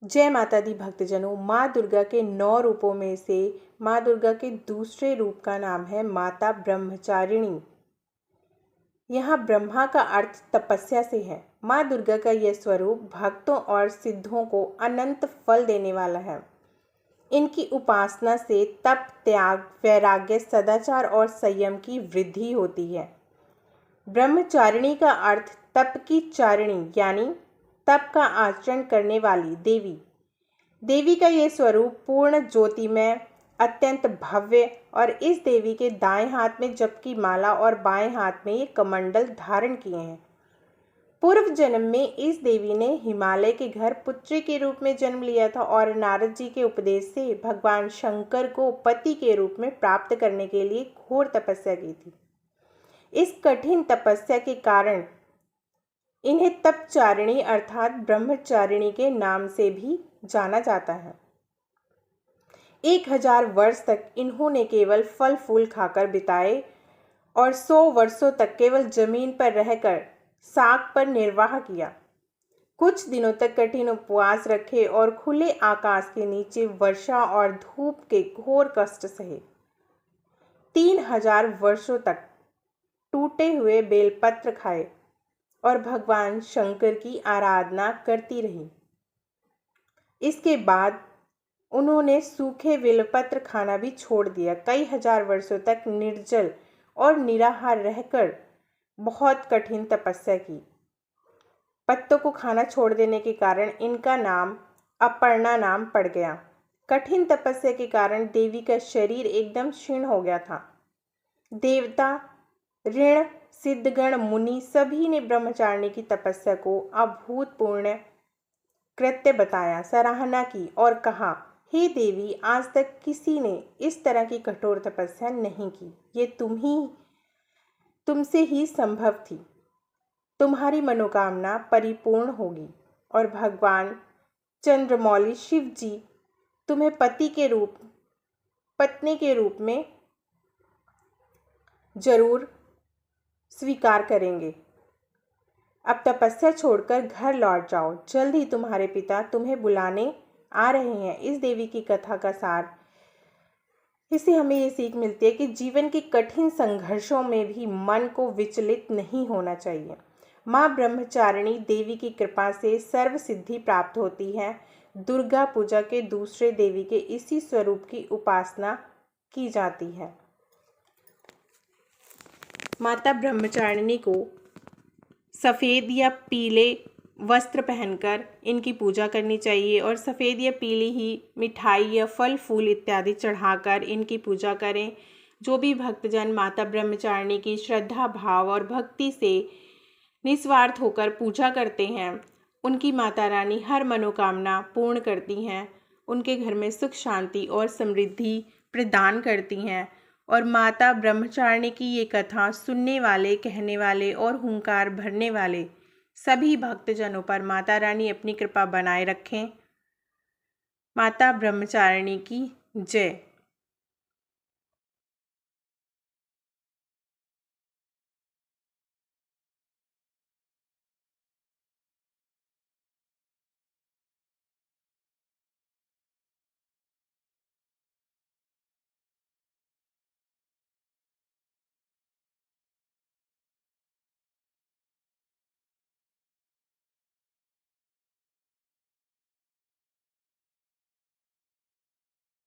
जय माता दी भक्तजनों। माँ दुर्गा के 9 रूपों में से माँ दुर्गा के दूसरे रूप का नाम है माता ब्रह्मचारिणी। यहाँ ब्रह्मा का अर्थ तपस्या से है। माँ दुर्गा का यह स्वरूप भक्तों और सिद्धों को अनंत फल देने वाला है। इनकी उपासना से तप, त्याग, वैराग्य, सदाचार और संयम की वृद्धि होती है। ब्रह्मचारिणी का अर्थ तप की चारिणी यानी तप का आचरण करने वाली देवी। देवी का ये स्वरूप पूर्ण ज्योतिमय, अत्यंत भव्य और इस देवी के दाएं हाथ में जप की माला और बाएं हाथ में ये कमंडल धारण किए हैं। पूर्व जन्म में इस देवी ने हिमालय के घर पुत्री के रूप में जन्म लिया था और नारद जी के उपदेश से भगवान शंकर को पति के रूप में प्राप्त करने के लिए घोर तपस्या की थी। इस कठिन तपस्या के कारण इन्हें तपचारिणी अर्थात ब्रह्मचारिणी के नाम से भी जाना जाता है। 1000 वर्ष तक इन्होंने केवल फल फूल खाकर बिताए और 100 वर्षों तक केवल जमीन पर रहकर साग पर निर्वाह किया। कुछ दिनों तक कठिन उपवास रखे और खुले आकाश के नीचे वर्षा और धूप के घोर कष्ट सहे। 3000 वर्षों तक टूटे हुए बेलपत्र खाए और भगवान शंकर की आराधना करती रही। इसके बाद उन्होंने सूखे बेलपत्र खाना भी छोड़ दिया। कई हजार वर्षों तक निर्जल और निराहार रहकर बहुत कठिन तपस्या की। पत्तों को खाना छोड़ देने के कारण इनका नाम अपर्णा नाम पड़ गया। कठिन तपस्या के कारण देवी का शरीर एकदम क्षीण हो गया था। देवता, ऋण, सिद्धगण, मुनि सभी ने ब्रह्मचारिणी की तपस्या को अभूतपूर्व कृत्य बताया, सराहना की और कहा, हे देवी, आज तक किसी ने इस तरह की कठोर तपस्या नहीं की। ये तुमसे ही संभव थी। तुम्हारी मनोकामना परिपूर्ण होगी और भगवान चंद्रमौली शिव जी तुम्हें पत्नी के रूप में जरूर स्वीकार करेंगे। अब तपस्या छोड़कर घर लौट जाओ। जल्द ही तुम्हारे पिता तुम्हें बुलाने आ रहे हैं। इस देवी की कथा का सार, इससे हमें ये सीख मिलती है कि जीवन के कठिन संघर्षों में भी मन को विचलित नहीं होना चाहिए। माँ ब्रह्मचारिणी देवी की कृपा से सर्व सिद्धि प्राप्त होती है। दुर्गा पूजा के दूसरे देवी के इसी स्वरूप की उपासना की जाती है। माता ब्रह्मचारिणी को सफ़ेद या पीले वस्त्र पहनकर इनकी पूजा करनी चाहिए और सफ़ेद या पीली ही मिठाई या फल फूल इत्यादि चढ़ाकर इनकी पूजा करें। जो भी भक्तजन माता ब्रह्मचारिणी की श्रद्धा भाव और भक्ति से निस्वार्थ होकर पूजा करते हैं, उनकी माता रानी हर मनोकामना पूर्ण करती हैं, उनके घर में सुख शांति और समृद्धि प्रदान करती हैं। और माता ब्रह्मचारिणी की ये कथा सुनने वाले, कहने वाले और हुंकार भरने वाले सभी भक्तजनों पर माता रानी अपनी कृपा बनाए रखें। माता ब्रह्मचारिणी की जय।